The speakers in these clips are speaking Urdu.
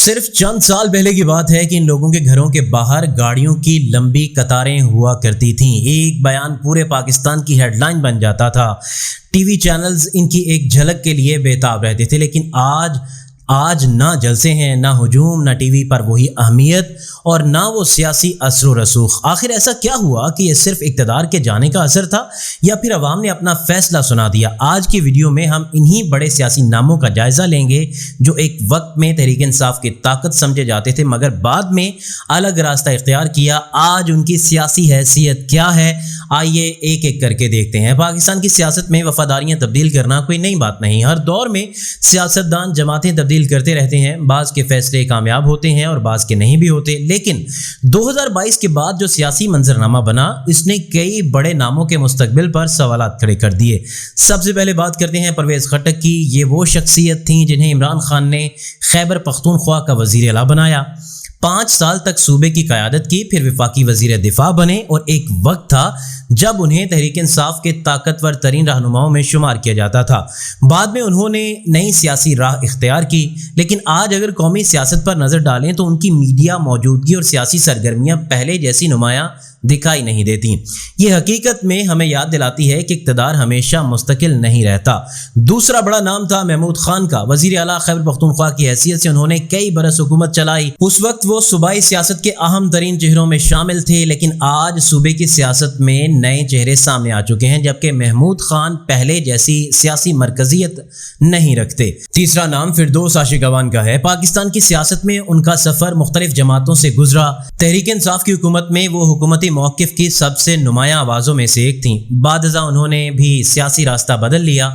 صرف چند سال پہلے کی بات ہے کہ ان لوگوں کے گھروں کے باہر گاڑیوں کی لمبی قطاریں ہوا کرتی تھیں۔ ایک بیان پورے پاکستان کی ہیڈ لائن بن جاتا تھا۔ ٹی وی چینلز ان کی ایک جھلک کے لیے بےتاب رہتے تھے، لیکن آج نہ جلسے ہیں، نہ ہجوم، نہ ٹی وی پر وہی اہمیت اور نہ وہ سیاسی اثر و رسوخ۔ آخر ایسا کیا ہوا کہ یہ صرف اقتدار کے جانے کا اثر تھا یا پھر عوام نے اپنا فیصلہ سنا دیا؟ آج کی ویڈیو میں ہم انہی بڑے سیاسی ناموں کا جائزہ لیں گے جو ایک وقت میں تحریک انصاف کی طاقت سمجھے جاتے تھے مگر بعد میں الگ راستہ اختیار کیا۔ آج ان کی سیاسی حیثیت کیا ہے، آئیے ایک ایک کر کے دیکھتے ہیں۔ پاکستان کی سیاست میں وفاداریاں تبدیل کرنا کوئی نئی بات نہیں۔ ہر دور میں سیاستدان جماعتیں تبدیل کرتے رہتے ہیں، بعض کے فیصلے کامیاب ہوتے ہیں اور بعض کے نہیں بھی ہوتے، لیکن 2022 کے بعد جو سیاسی منظرنامہ بنا اس نے کئی بڑے ناموں کے مستقبل پر سوالات کھڑے کر دیے۔ سب سے پہلے بات کرتے ہیں پرویز خٹک کی۔ یہ وہ شخصیت تھیں جنہیں عمران خان نے خیبر پختونخوا کا وزیر اعلیٰ بنایا، 5 سال تک صوبے کی قیادت کی، پھر وفاقی وزیر دفاع بنے اور ایک وقت تھا جب انہیں تحریک انصاف کے طاقتور ترین رہنماؤں میں شمار کیا جاتا تھا۔ بعد میں انہوں نے نئی سیاسی راہ اختیار کی، لیکن آج اگر قومی سیاست پر نظر ڈالیں تو ان کی میڈیا موجودگی اور سیاسی سرگرمیاں پہلے جیسی نمایاں دکھائی نہیں دیتی۔ یہ حقیقت میں ہمیں یاد دلاتی ہے کہ اقتدار ہمیشہ مستقل نہیں رہتا۔ دوسرا بڑا نام تھا محمود خان کا۔ وزیر اعلیٰ خیبر پختونخوا کی حیثیت سے انہوں نے کئی برس حکومت چلائی۔ اس وقت وہ صوبائی سیاست کے اہم ترین چہروں میں شامل تھے، لیکن آج صوبے کی سیاست میں نئے چہرے سامنے آ چکے ہیں، جبکہ محمود خان پہلے جیسی سیاسی مرکزیت نہیں رکھتے۔ تیسرا نام فردوس عاشق اعوان کا ہے۔ پاکستان کی سیاست میں ان کا سفر مختلف جماعتوں سے گزرا۔ تحریک انصاف کی حکومت میں وہ حکومتی موقف کی سب سے نمایاں آوازوں میں سے ایک تھیں۔ بعد ازاں انہوں نے بھی سیاسی راستہ بدل لیا۔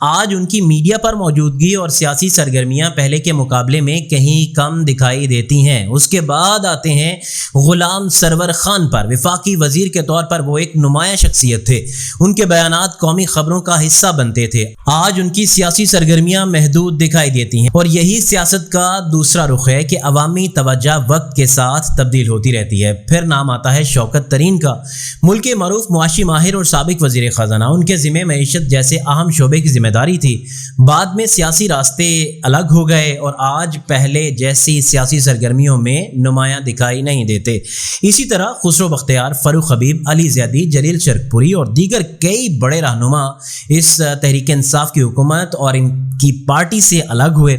آج ان کی میڈیا پر موجودگی اور سیاسی سرگرمیاں پہلے کے مقابلے میں کہیں کم دکھائی دیتی ہیں۔ اس کے بعد آتے ہیں غلام سرور خان پر۔ وفاقی وزیر کے طور پر وہ ایک نمایاں شخصیت تھے، ان کے بیانات قومی خبروں کا حصہ بنتے تھے۔ آج ان کی سیاسی سرگرمیاں محدود دکھائی دیتی ہیں، اور یہی سیاست کا دوسرا رخ ہے کہ عوامی توجہ وقت کے ساتھ تبدیل ہوتی رہتی ہے۔ پھر نام آتا ہے شوکت ترین کا۔ ملک کے معروف معاشی ماہر اور سابق وزیر خزانہ، ان کے ذمہ معیشت جیسے اہم شعبے کی ذمہ داری تھی۔ بعد میں سیاسی راستے الگ ہو گئے اور آج پہلے جیسی سیاسی سرگرمیوں میں نمایاں دکھائی نہیں دیتے۔ اسی طرح خسرو بختیار، فاروق حبیب، علی زیدی، جلیل شرک پوری اور دیگر کئی بڑے رہنما اس تحریک انصاف کی حکومت اور ان کی پارٹی سے الگ ہوئے۔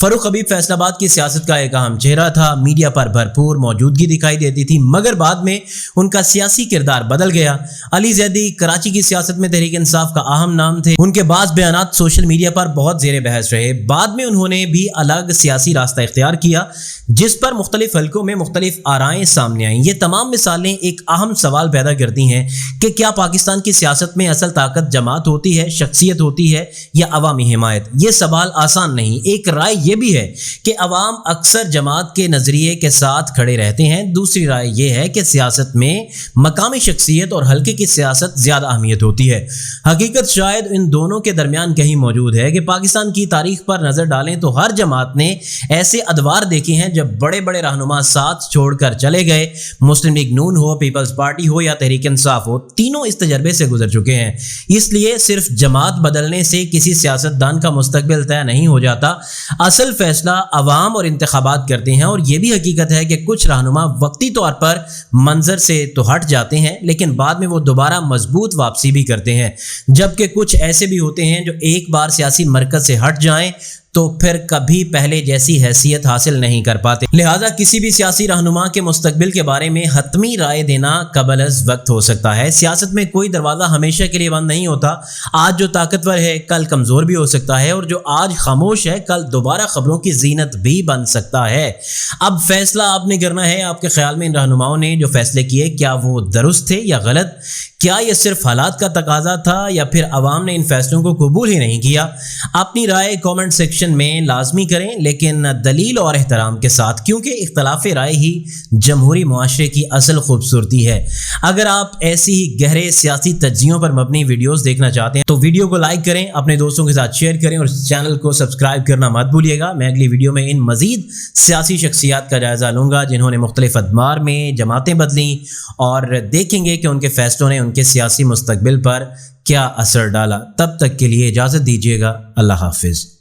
فاروق حبیب فیصل آباد کی سیاست کا ایک اہم چہرہ تھا، میڈیا پر بھرپور موجودگی دکھائی دیتی تھی، مگر بعد میں ان کا سیاسی کردار بدل گیا۔ علی زیدی کراچی کی سیاست میں تحریک انصاف کا اہم نام تھے، ان کے بعض بیانات سوشل میڈیا پر بہت زیر بحث رہے۔ بعد میں انہوں نے بھی الگ سیاسی راستہ اختیار کیا جس پر مختلف حلقوں میں مختلف آرائیں سامنے آئیں۔ یہ تمام مثالیں ایک اہم سوال پیدا کرتی ہیں کہ کیا پاکستان کی سیاست میں اصل طاقت جماعت ہوتی ہے، شخصیت ہوتی ہے یا عوامی حمایت؟ یہ سوال آسان نہیں۔ ایک رائے یہ بھی ہے کہ عوام اکثر جماعت کے نظریے کے ساتھ کھڑے رہتے ہیں، دوسری رائے یہ ہے کہ سیاست میں مقامی شخصیت اور حلقے کی سیاست زیادہ اہمیت ہوتی ہے۔ حقیقت شاید ان دونوں کے درمیان کہیں موجود ہے کہ پاکستان کی تاریخ پر نظر ڈالیں تو ہر جماعت نے ایسے ادوار دیکھے ہیں جب بڑے بڑے رہنما ساتھ چھوڑ کر چلے گئے۔ مسلم لیگ نون ہو، پیپلز پارٹی ہو یا تحریک انصاف ہو، تینوں اس تجربے سے گزر چکے ہیں۔ اس لیے صرف جماعت بدلنے سے کسی سیاستدان کا مستقبل طے نہیں ہو جاتا۔ اصل فیصلہ عوام اور انتخابات کرتے ہیں، اور یہ بھی حقیقت ہے کہ کچھ رہنما وقتی طور پر منظر سے تو ہٹ جاتے ہیں لیکن بعد میں وہ دوبارہ مضبوط واپسی بھی کرتے ہیں، جبکہ کچھ ایسے بھی ہوتے ہیں جو ایک بار سیاسی مرکز سے ہٹ جائیں تو پھر کبھی پہلے جیسی حیثیت حاصل نہیں کر پاتے۔ لہٰذا کسی بھی سیاسی رہنما کے مستقبل کے بارے میں حتمی رائے دینا قبل از وقت ہو سکتا ہے۔ سیاست میں کوئی دروازہ ہمیشہ کے لیے بند نہیں ہوتا۔ آج جو طاقتور ہے کل کمزور بھی ہو سکتا ہے، اور جو آج خاموش ہے کل دوبارہ خبروں کی زینت بھی بن سکتا ہے۔ اب فیصلہ آپ نے کرنا ہے۔ آپ کے خیال میں ان رہنماؤں نے جو فیصلے کیے کیا وہ درست تھے یا غلط؟ کیا یہ صرف حالات کا تقاضا تھا یا پھر عوام نے ان فیصلوں کو قبول ہی نہیں کیا؟ اپنی رائے کامنٹ سیکشن میں لازمی کریں، لیکن دلیل اور احترام کے ساتھ، کیونکہ اختلاف رائے ہی جمہوری معاشرے کی اصل خوبصورتی ہے۔ اگر آپ ایسی ہی گہرے سیاسی تجزیوں پر مبنی ویڈیوز دیکھنا چاہتے ہیں تو ویڈیو کو لائک کریں، اپنے دوستوں کے ساتھ شیئر کریں اور چینل کو سبسکرائب کرنا مت بھولیے گا۔ میں اگلی ویڈیو میں ان مزید سیاسی شخصیات کا جائزہ لوں گا جنہوں نے مختلف ادوار میں جماعتیں بدلیں، اور دیکھیں گے کہ ان کے فیصلوں نے ان کے سیاسی مستقبل پر کیا اثر ڈالا۔ تب تک کے لیے اجازت دیجیے گا۔ اللہ حافظ۔